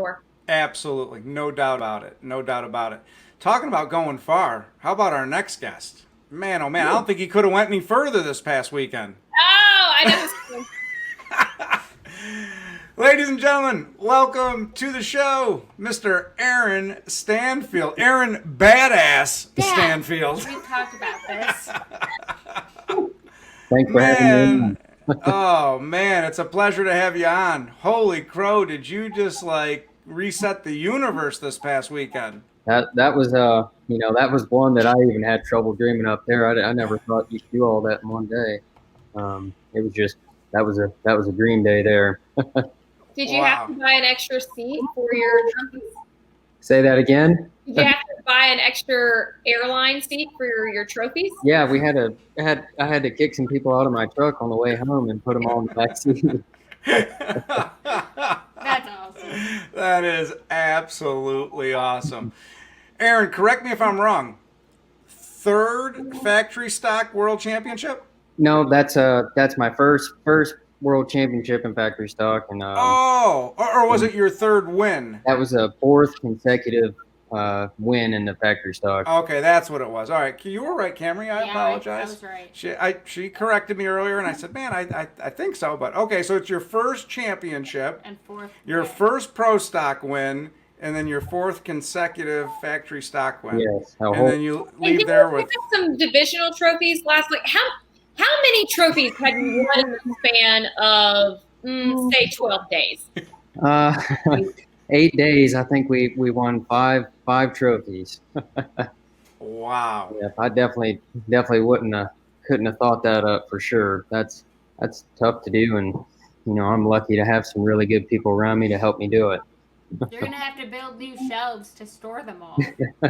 store. Absolutely. No doubt about it. No doubt about it. Talking about going far, how about our next guest? Man, oh man, I don't think he could have went any further this past weekend. Oh, I know this. Ladies and gentlemen, welcome to the show, Mr. Aaron Stanfield. Aaron Badass Dad, Stanfield. we've talked about this. Thanks for having me Man, oh man, it's a pleasure to have you on. Holy crow, did you just like reset the universe this past weekend? That was that was one that I even had trouble dreaming up there. I never thought you could do all that in one day. It was just that was a dream day there. Did you have to Wow. buy an extra seat for your trophies? Say that again. Did you have to buy an extra airline seat for your trophies? Yeah, I had to kick some people out of my truck on the way home and put them all in the back seat. That's awesome. That is absolutely awesome. Aaron, correct me if I'm wrong. Third Factory Stock World Championship? No, that's my first world championship in factory stock, and Oh, or was it your third win? that was a fourth consecutive win in the factory stock. Okay, that's what it was. All right, you were right, Camry. I Yeah, apologize. I was right. She corrected me earlier, and I said, "Man, I think so." But okay, so it's your first championship, And fourth. your yeah. first pro stock win, and then your fourth consecutive factory stock win. Yes, a And whole then you And leave didn't there you with pick up some divisional trophies last? Like how many trophies have you won in the span of say 12 days? Uh, 8 days. I think we won five trophies. wow. Yeah, I definitely wouldn't have couldn't have thought that up for sure. That's tough to do, and I'm lucky to have some really good people around me to help me do it. You're gonna have to build new shelves to store them all. I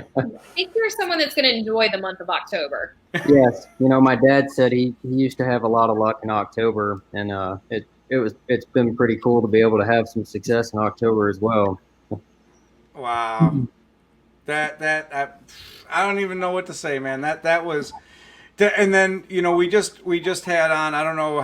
think you're someone that's going to enjoy the month of October. Yes, my dad said he used to have a lot of luck in October, and it's been pretty cool to be able to have some success in October as well. Wow. I don't even know what to say, man. That was, and then we just had on. I don't know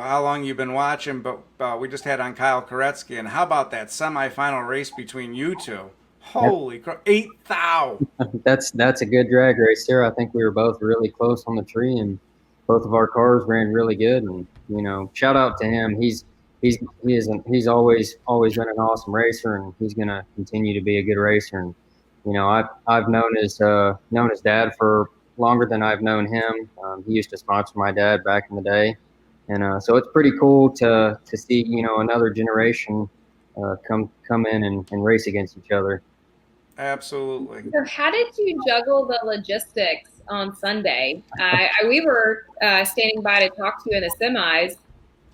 how long you've been watching, but we just had on Kyle Koretsky, and how about that semifinal race between you two? Holy crap, 8,000. That's a good drag race there. I think we were both really close on the tree, and both of our cars ran really good. And shout out to him. He's always been an awesome racer, and he's gonna continue to be a good racer. And I've known his dad for longer than I've known him. He used to sponsor my dad back in the day, and so it's pretty cool to see another generation come in and race against each other. Absolutely. So how did you juggle the logistics on Sunday? We were standing by to talk to you in the semis,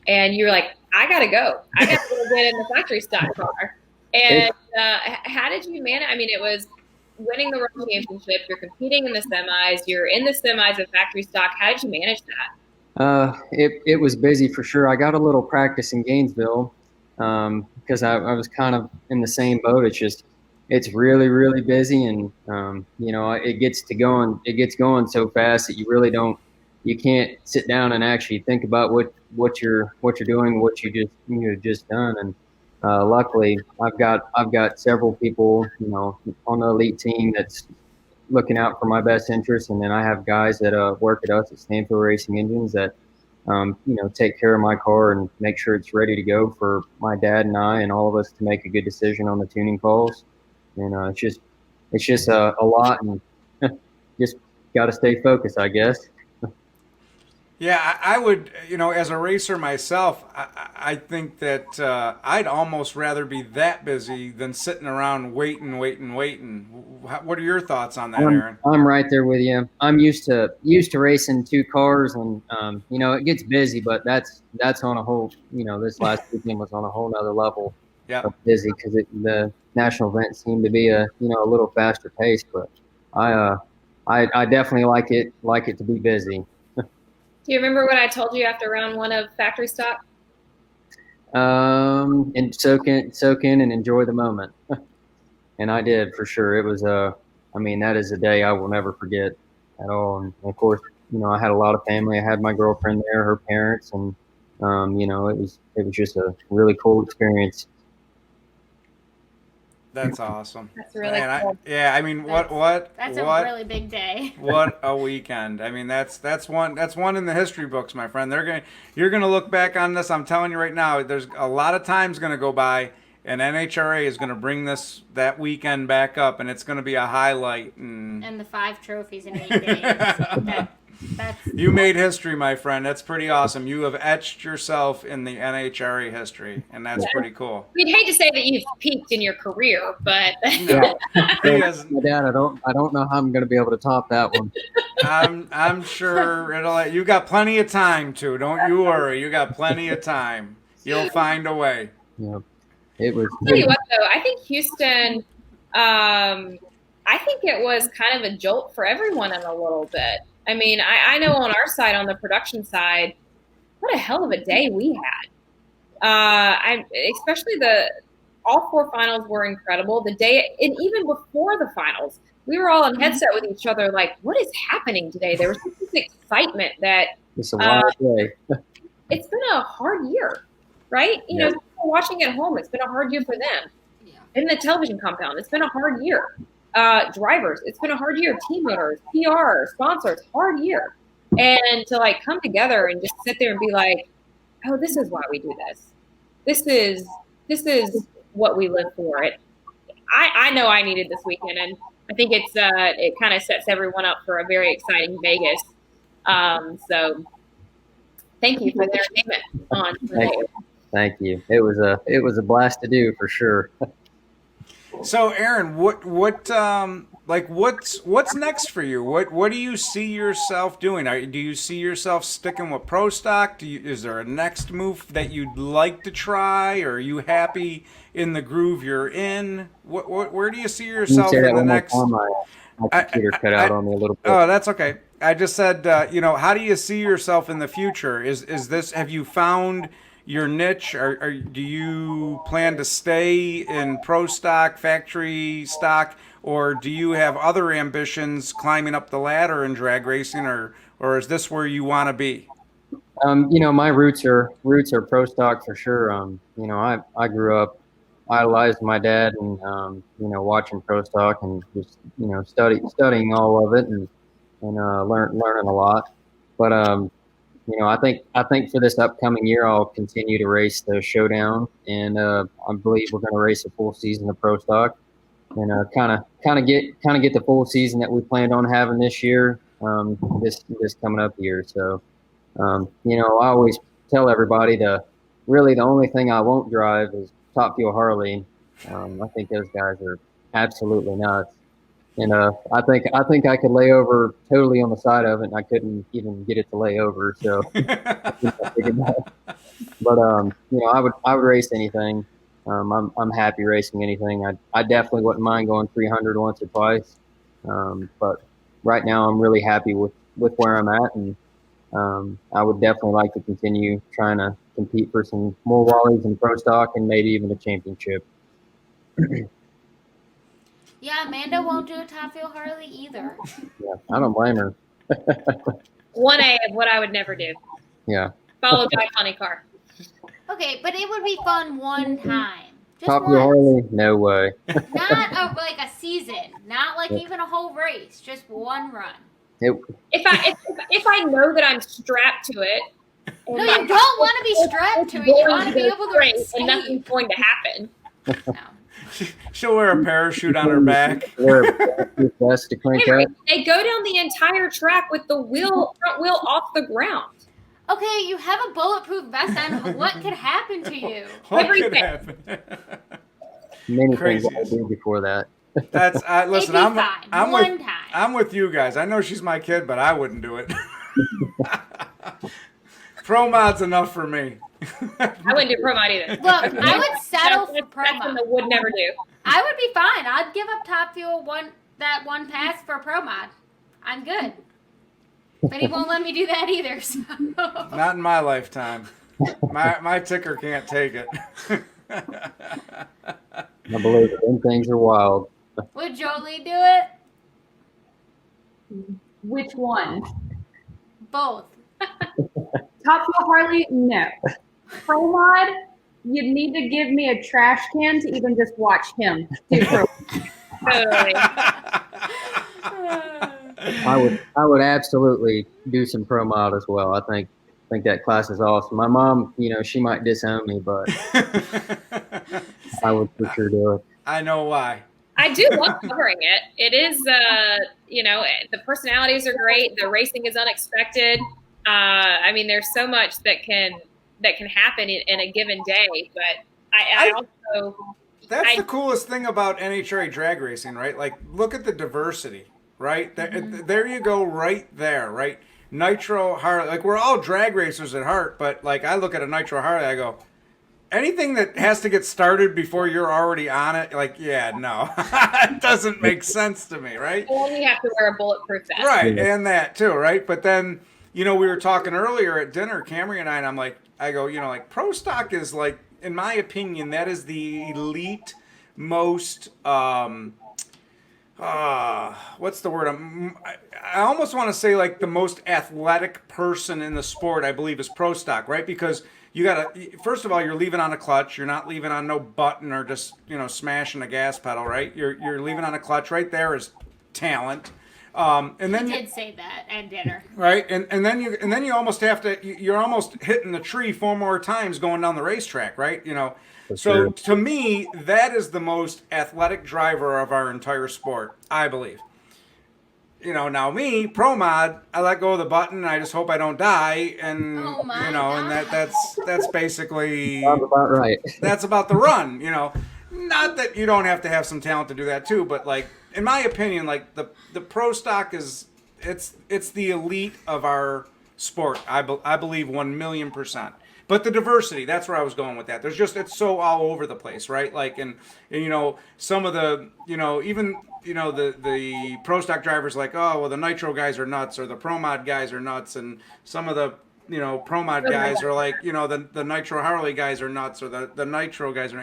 and you were like, I got to go. I got to go get in the factory stock car. And how did you manage? I mean, it was winning the world championship. You're competing in the semis. You're in the semis of factory stock. How did you manage that? It was busy for sure. I got a little practice in Gainesville because I was kind of in the same boat. It's really, really busy, and it gets going so fast that you can't sit down and actually think about what you're doing, what you just done. And luckily, I've got several people on the elite team that's looking out for my best interests, and then I have guys that work at us at Stanfield Racing Engines that take care of my car and make sure it's ready to go for my dad and I and all of us to make a good decision on the tuning calls. And it's just a lot, and just got to stay focused, I guess. Yeah, I would, as a racer myself, I think that I'd almost rather be that busy than sitting around waiting. What are your thoughts on that, Aaron? I'm right there with you. I'm used to racing two cars, and it gets busy, but that's on a whole. This last weekend was on a whole nother level Yeah. of busy because the national events seem to be a little faster pace, but I definitely like it to be busy. Do you remember what I told you after round one of factory stock? And soak in and enjoy the moment. And I did for sure. It was that is a day I will never forget at all. And of course, I had a lot of family. I had my girlfriend there, her parents, and it was just a really cool experience. That's awesome. That's really Man, cool. I mean, what That's a really big day. what a weekend. I mean, that's one in the history books, my friend. You're gonna look back on this. I'm telling you right now, there's a lot of time's gonna go by, and NHRA is gonna bring that weekend back up, and it's gonna be a highlight. And the 5 trophies in 8 days. That's You made history, my friend. That's pretty awesome. You have etched yourself in the NHRA history, and that's pretty cool. We'd hate to say that you've peaked in your career, but No, he has, My dad, I don't know how I'm going to be able to top that one. I'm sure you got plenty of time to. Don't you worry. You got plenty of time. You'll find a way. Yeah, it was. I'll tell you what, though, I think Houston, I think it was kind of a jolt for everyone in a little bit. I mean, I know on our side, on the production side, what a hell of a day we had. Especially all 4 finals were incredible. The day, and even before the finals, we were all in headset with each other, like, what is happening today? There was this excitement that It's a wild day. it's been a hard year, right? You know, people watching at home, it's been a hard year for them. Yeah. In the television compound, it's been a hard year. Drivers, it's been a hard year. Team owners, PR, sponsors, hard year. And to like come together and just sit there and be like, oh, this is why we do this. This is what we live for. I know I needed this weekend, and I think it kind of sets everyone up for a very exciting Vegas. So thank you for the entertainment on today. Thank you. It was a blast to do for sure. So, Aaron, what's next for you? What do you see yourself doing? Do you see yourself sticking with Pro Stock? Is there a next move that you'd like to try? Or are you happy in the groove you're in? Where do you see yourself in the next? My computer cut out on me a little bit. Oh, that's okay. I just said, how do you see yourself in the future? Have you found your niche? Do you plan to stay in Pro Stock, Factory Stock, or do you have other ambitions climbing up the ladder in drag racing, or is this where you want to be? My roots are Pro Stock for sure. I grew up idolized my dad and watching Pro Stock and just studying all of it and learning a lot. But I think for this upcoming year, I'll continue to race the Showdown, and I believe we're going to race a full season of Pro Stock, and kind of get the full season that we planned on having this year, this coming up year. So, I always tell everybody the only thing I won't drive is Top Fuel Harley. I think those guys are absolutely nuts. And I think I could lay over totally on the side of it, and I couldn't even get it to lay over. So, but I would race anything. I'm happy racing anything. I definitely wouldn't mind going 300 once or twice. But right now, I'm really happy with where I'm at, and I would definitely like to continue trying to compete for some more Wallies and Pro Stock, and maybe even a championship. Yeah, Amanda won't do a Top Fuel Harley either. Yeah, I don't blame her. 1A of what I would never do. Yeah. Followed by a funny car. Okay, but it would be fun one time. Just Top Fuel once. Harley? No way. Not like a season. Not like even a whole race. Just one run. If I know that I'm strapped to it. No, you don't want to be strapped to it. You want to be able to race, escape. and nothing's going to happen. No. She'll wear a parachute on her back. Wear a vest to crank up. They go down the entire track with the front wheel off the ground. Okay, you have a bulletproof vest on. What could happen to you? What could happen? Many Crazy. things I do before that. That's listen. It'd be I'm fine. with One time. I'm with you guys. I know she's my kid, but I wouldn't do it. Pro mod's enough for me. I wouldn't do pro mod either. Look, I would settle for pro That's something mod. I would never do. I would be fine. I'd give up Top Fuel that one pass for pro mod. I'm good. But he won't let me do that either. So. Not in my lifetime. My ticker can't take it. I believe it. Them things are wild. Would Jolie do it? Which one? Both. Top Fuel Harley? No. Pro Mod? you'd need to give me a trash can to even just watch him do pro. Totally. I would absolutely do some pro mod as well. I think that class is awesome. My mom, she might disown me, but I would for sure do it. I know why. I do love covering it. It is, the personalities are great. The racing is unexpected. I mean, there's so much that can happen in a given day. But I also that's the coolest thing about NHRA drag racing, right? Like, look at the diversity, right? There you go, right there, right? Nitro Harley, like we're all drag racers at heart, but like I look at a Nitro Harley, I go, anything that has to get started before you're already on it, like, yeah, no, it doesn't make sense to me, right? only have to wear a bulletproof vest. Right, and that too, right? But then, we were talking earlier at dinner, Camry and I'm like, I go, like Pro Stock is like, in my opinion, that is the elite, most, what's the word? I almost want to say like the most athletic person in the sport, I believe, is Pro Stock, right? Because you gotta, first of all, you're leaving on a clutch. You're not leaving on no button or just, smashing a gas pedal, right? You're leaving on a clutch. Right there is talent. And then you did say that at dinner, right? And then you almost have to. You're almost hitting the tree 4 more times going down the racetrack, right? So to me, that is the most athletic driver of our entire sport, I believe. Now me, pro mod, I let go of the button and I just hope I don't die, and and that's basically Sounds about right. That's about the run, Not that you don't have to have some talent to do that too, but like in my opinion, like the pro stock it's the elite of our sport. I believe 1,000,000%. But the diversity, that's where I was going with that. It's so all over the place, right? Like, and some of the, even, the pro stock drivers like, oh, well, the nitro guys are nuts, or the pro mod guys are nuts, and some of the, pro mod guys are like, the nitro Harley guys are nuts, or the nitro guys are,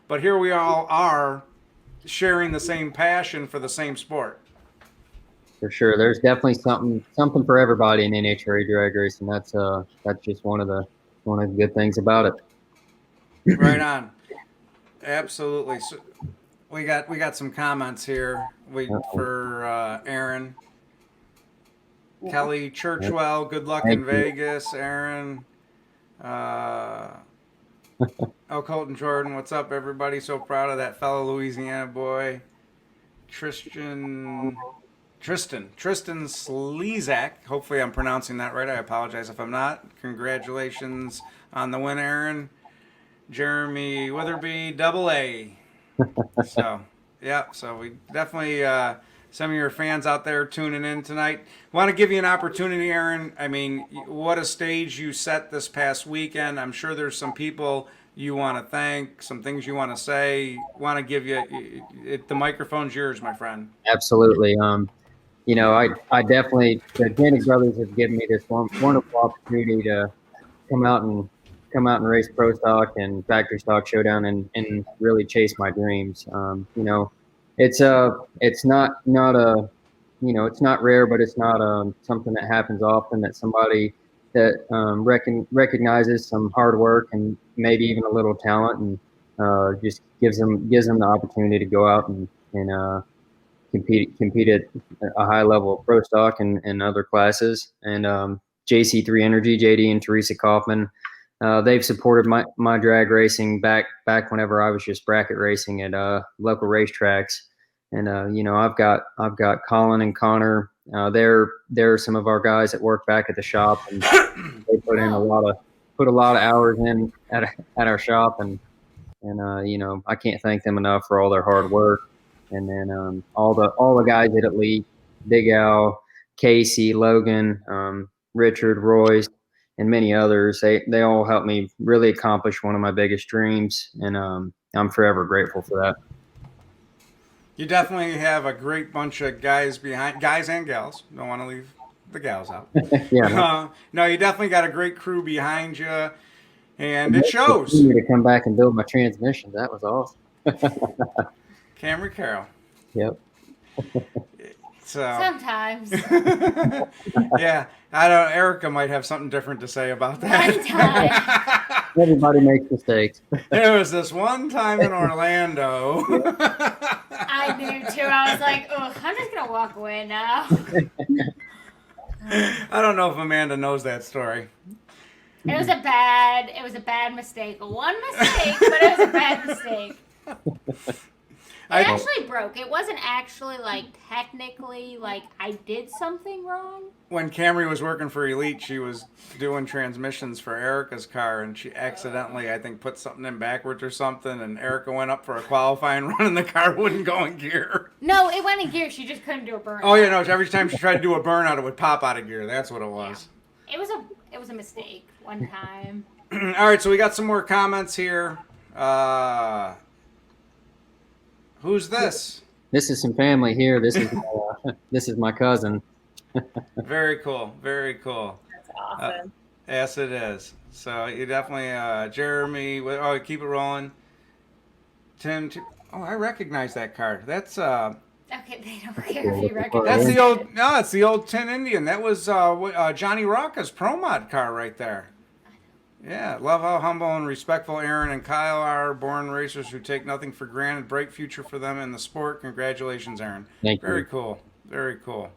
but here we all are sharing the same passion for the same sport. For sure, there's definitely something for everybody in NHRA drag racing. That's just one of the good things about it. Right on. Absolutely. So we got some comments here. For Aaron. Kelly Churchwell, good luck in Vegas, Aaron. Colton Jordan, what's up, everybody? So proud of that fellow Louisiana boy. Tristan Slezak. Hopefully I'm pronouncing that right. I apologize if I'm not. Congratulations on the win, Aaron. Jeremy Witherby, double A. So we definitely, some of your fans out there tuning in tonight. Want to give you an opportunity, Aaron. I mean, what a stage you set this past weekend. I'm sure there's some people you want to thank, some things you want to say. Want to give you, the microphone's yours, my friend. Absolutely. I definitely, the Janik brothers have given me this wonderful opportunity to come out and race Pro Stock and Factory Stock Showdown and really chase my dreams. It's not it's not rare, but it's not something that happens often, that somebody that recognizes some hard work and maybe even a little talent, and just gives them the opportunity to go out and compete at a high level of Pro Stock and other classes. And JC3 Energy, JD and Teresa Kaufman, they've supported my drag racing back whenever I was just bracket racing at local racetracks. And I've got Colin and Connor. They're some of our guys that work back at the shop, and they put in a lot of hours in at our shop, and I can't thank them enough for all their hard work. And then all the guys at Elite, Big Al, Casey, Logan, Richard, Royce, and many others, they all helped me really accomplish one of my biggest dreams, and I'm forever grateful for that. You definitely have a great bunch of guys and gals. Don't want to leave the gals out. Yeah. No, you definitely got a great crew behind you, and it shows. To come back and build my transmission, that was awesome. Camry Carroll. Yep. So sometimes. Yeah, I don't. Erica might have something different to say about that. Everybody makes mistakes. There was this one time in Orlando. I knew too. I was like, ugh, I'm just gonna walk away now. I don't know if Amanda knows that story. It was a bad mistake. One mistake, but it was a bad mistake. It actually broke. It wasn't actually like technically like I did something wrong. When Camry was working for Elite, she was doing transmissions for Erica's car, and she accidentally, I think, put something in backwards or something, and Erica went up for a qualifying run, and the car wouldn't go in gear. No, it went in gear. She just couldn't do a burnout. Oh yeah, no. Every time she tried to do a burnout, it would pop out of gear. That's what it was. Yeah. It was a mistake one time. All right, so we got some more comments here. Who's this? This is some family here. This is my cousin. Very cool. Very cool. That's awesome. Yes, it is. So you definitely, Jeremy. Oh, keep it rolling. Tim. Oh, I recognize that car. That's Okay, they don't care if you recognize. that's the old. No, it's the old Tin Indian. That was Johnny Rocca's Pro Mod car right there. Yeah, love how humble and respectful Aaron and Kyle are, born racers who take nothing for granted. Bright future for them in the sport. Congratulations, Aaron. Thank you. Very cool. Very cool.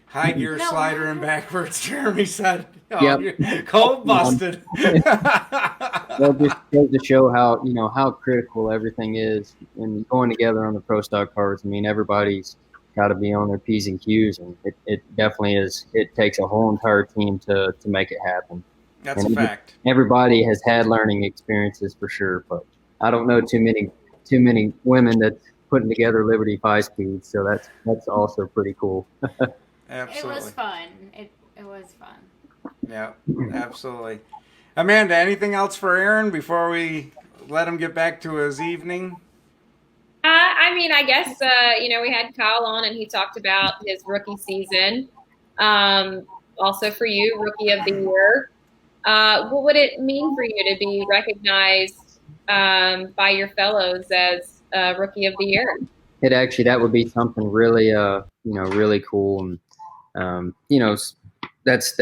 High gear slider and backwards, Jeremy said. Oh, Yep. Cold busted. Well, just goes to show how critical everything is and going together on the pro stock cars. I mean, everybody's got to be on their P's and Q's, and it definitely is. It takes a whole entire team to make it happen. That's a fact. Everybody has had learning experiences for sure, but I don't know too many women that's putting together Liberty 5-speed, so that's also pretty cool. Absolutely. It was fun. It was fun. Yeah, absolutely. Amanda, anything else for Aaron before we let him get back to his evening? I mean, I guess, we had Kyle on and he talked about his rookie season. Also for you, Rookie of the Year. What would it mean for you to be recognized by your fellows as Rookie of the Year? That would be something really, really cool. And, that's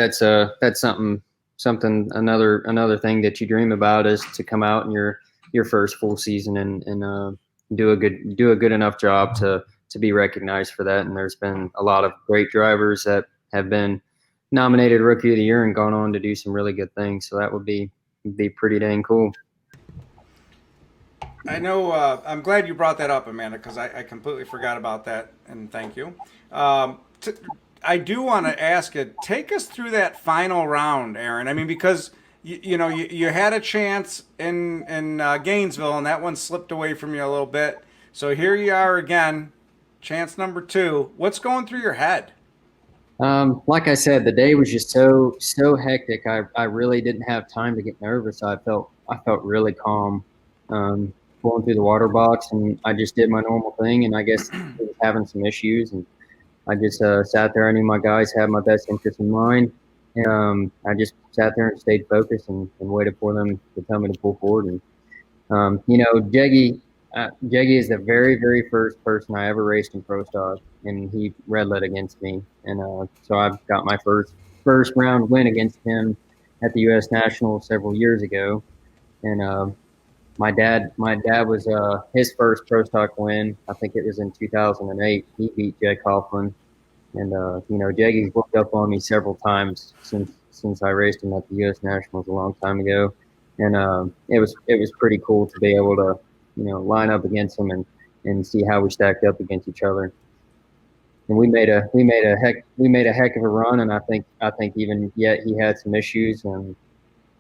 something, another thing that you dream about is to come out in your first full season and do a good enough job to be recognized for that. And there's been a lot of great drivers that have been nominated Rookie of the Year and gone on to do some really good things. So that would be pretty dang cool. I know. I'm glad you brought that up, Amanda, because I completely forgot about that, and thank you. I do want to ask you, take us through that final round, Aaron. I mean, because you had a chance in Gainesville, and that one slipped away from you a little bit. So here you are again, chance number 2. What's going through your head? Like I said, the day was just so hectic. I really didn't have time to get nervous. I felt really calm, going through the water box, and I just did my normal thing. And I guess I was having some issues, and I just sat there. I knew my guys had my best interest in mind. And, I just sat there and stayed focused and waited for them to tell me to pull forward. And Jeggy is the very, very first person I ever raced in pro stock, and he red-lit against me. And so I got my first round win against him at the U.S. Nationals several years ago. And my dad was his first pro stock win. I think it was in 2008. He beat Jeg Coughlin. And Jeggy's looked up on me several times since I raced him at the U.S. Nationals a long time ago. And it was pretty cool to be able to line up against him and see how we stacked up against each other. And we made a heck of a run. And I think even yet he had some issues. And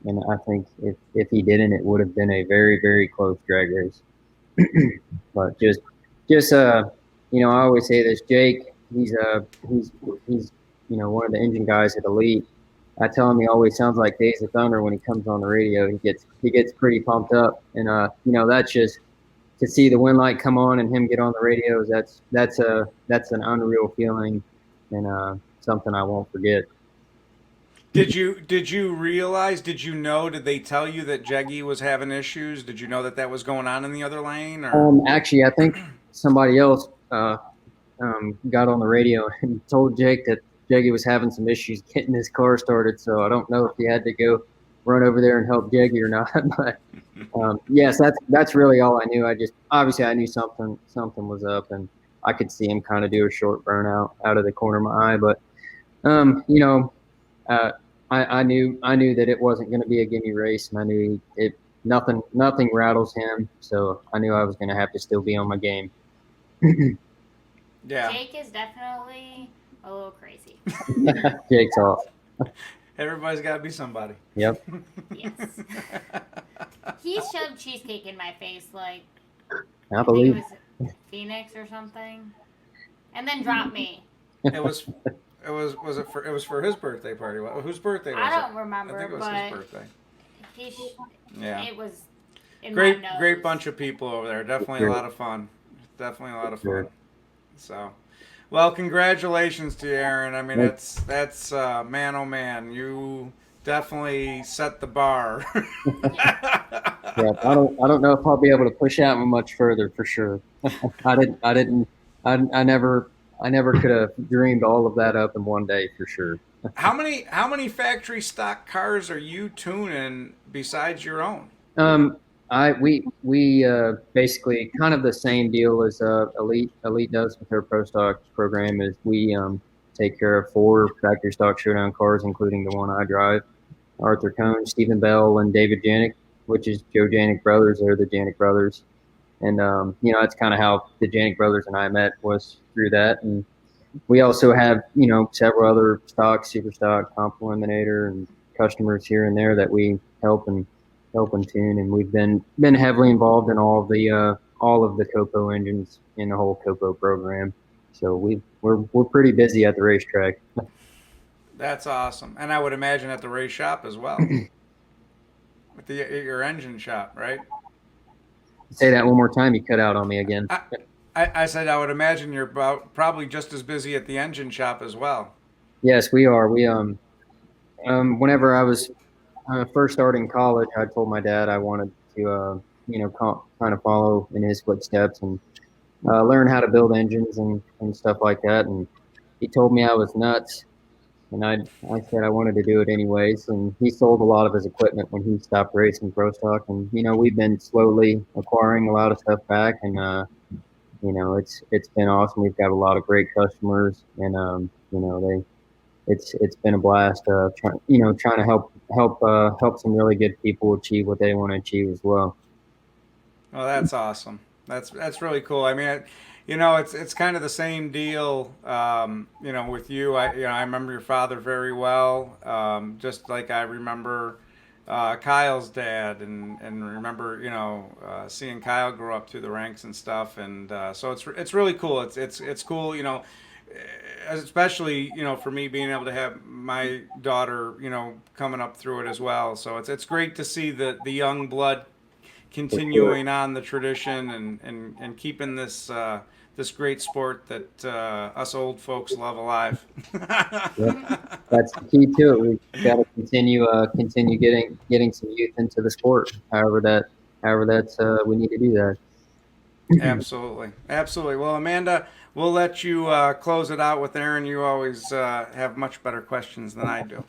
I think if he didn't, it would have been a very, very close drag race. But just I always say this, Jake, he's one of the engine guys at Elite. I tell him he always sounds like Days of Thunder when he comes on the radio. He gets pretty pumped up, and that's just to see the win light come on and him get on the radios. That's an unreal feeling, and something I won't forget. Did you realize? Did you know? Did they tell you that Jeggy was having issues? Did you know that was going on in the other lane? Or? Actually, I think somebody else got on the radio and told Jake that Jeggy was having some issues getting his car started. So I don't know if he had to go run over there and help Jiggy or not. But yes, that's really all I knew. I just obviously I knew something was up, and I could see him kind of do a short burnout out of the corner of my eye. But you know, I knew that it wasn't going to be a gimme race, and I knew nothing rattles him. So I knew I was going to have to still be on my game. Yeah. Jake is definitely a little crazy. Jake's off. Everybody's got to be somebody. Yep. Yes. He shoved cheesecake in my face like I think believe. it was Phoenix or something, and then dropped me. It was for his birthday party. Whose birthday was it? I don't remember, I think it was his birthday. Yeah. It was in Great my nose. great bunch of people over there. Definitely a lot of fun. Sure. So, well, congratulations to you, Aaron. I mean, that's man, oh man, you definitely set the bar. Yeah, I don't know if I'll be able to push out much further for sure. I never could have dreamed all of that up in one day for sure. How many factory stock cars are you tuning besides your own? We basically kind of the same deal as Elite does with their Pro Stock program is we take care of 4 Factory Stock Showdown cars, including the one I drive. Arthur Cohn, Stephen Bell, and David Janik, which is Joe Janik brothers. They're the Janik brothers, and that's kind of how the Janik brothers and I met, was through that. And we also have several other stock, super stock, comp eliminator, and customers here and there that we help and tune, and we've been heavily involved in all of the Copo engines in the whole Copo program. So we're pretty busy at the racetrack. That's awesome, and I would imagine at the race shop as well, with your engine shop, right? Say that one more time. You cut out on me again. I said I would imagine you're probably just as busy at the engine shop as well. Yes, we are. We whenever I was first starting college, I told my dad I wanted to kind of follow in his footsteps and learn how to build engines and stuff like that. And he told me I was nuts, and I said I wanted to do it anyways. And he sold a lot of his equipment when he stopped racing pro stock. And we've been slowly acquiring a lot of stuff back, and it's been awesome. We've got a lot of great customers, and it's been a blast. Trying to help some really good people achieve what they want to achieve as well. Well, that's awesome. That's really cool. I mean, it's kind of the same deal. With you, I remember your father very well. Just like I remember Kyle's dad, and remember seeing Kyle grow up through the ranks and stuff. And so it's really cool. It's cool. Especially for me being able to have my daughter coming up through it as well. So it's great to see the young blood continuing on the tradition and keeping this this great sport that us old folks love alive. Yep. That's the key to it. We've got to continue getting some youth into the sport. However that's we need to do that. Absolutely. Well, Amanda, we'll let you close it out with Aaron. You always have much better questions than I do.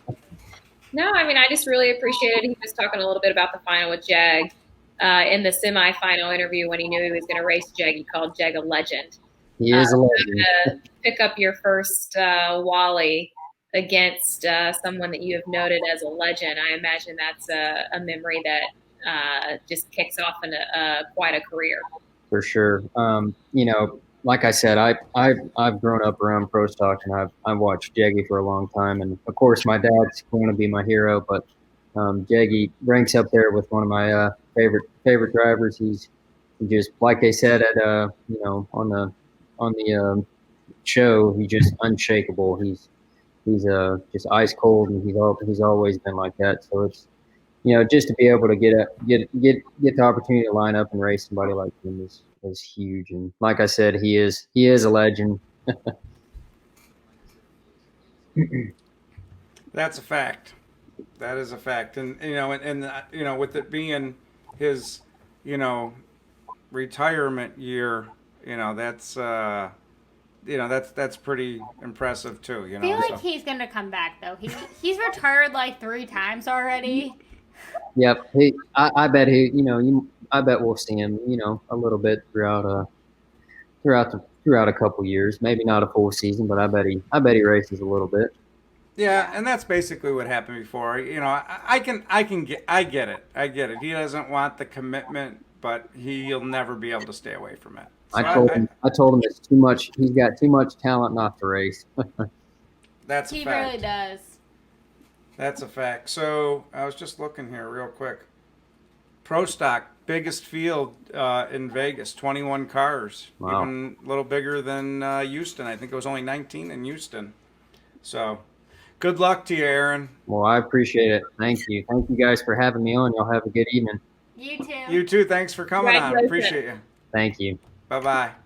No, I mean, I just really appreciated. He was talking a little bit about the final with Jeg. In the semifinal interview, when he knew he was going to race Jeg, he called Jeg a legend. He is a legend. To pick up your first Wally against someone that you have noted as a legend, I imagine that's a memory that just kicks off in quite a career. For sure. Like I said, I've grown up around pro stock, and I've watched Jeggy for a long time, and of course my dad's going to be my hero, but Jeggy ranks up there with one of my favorite drivers. He's just, like they said at on the show, he's just unshakable. He's just ice cold, and he's always been like that. So it's just to be able to get the opportunity to line up and race somebody like him is huge. And like I said, he is a legend. That's a fact. That is a fact. And with it being his retirement year, that's pretty impressive too. I feel like he's gonna come back though. He's retired like 3 times already. Yep. I bet I bet we'll see him, a little bit throughout a couple years. Maybe not a full season, but I bet he races a little bit. Yeah, and that's basically what happened before. I get it. I get it. He doesn't want the commitment, but he'll never be able to stay away from it. So I told him it's too much. He's got too much talent not to race. That's a fact. He really does. That's a fact. So I was just looking here real quick. Pro Stock, biggest field in Vegas, 21 cars. Wow. Even a little bigger than Houston. I think it was only 19 in Houston. So good luck to you, Aaron. Well, I appreciate it. Thank you. Thank you guys for having me on. Y'all have a good evening. You too. You too. Thanks for coming on. Congratulations. Appreciate you. Thank you. Bye-bye.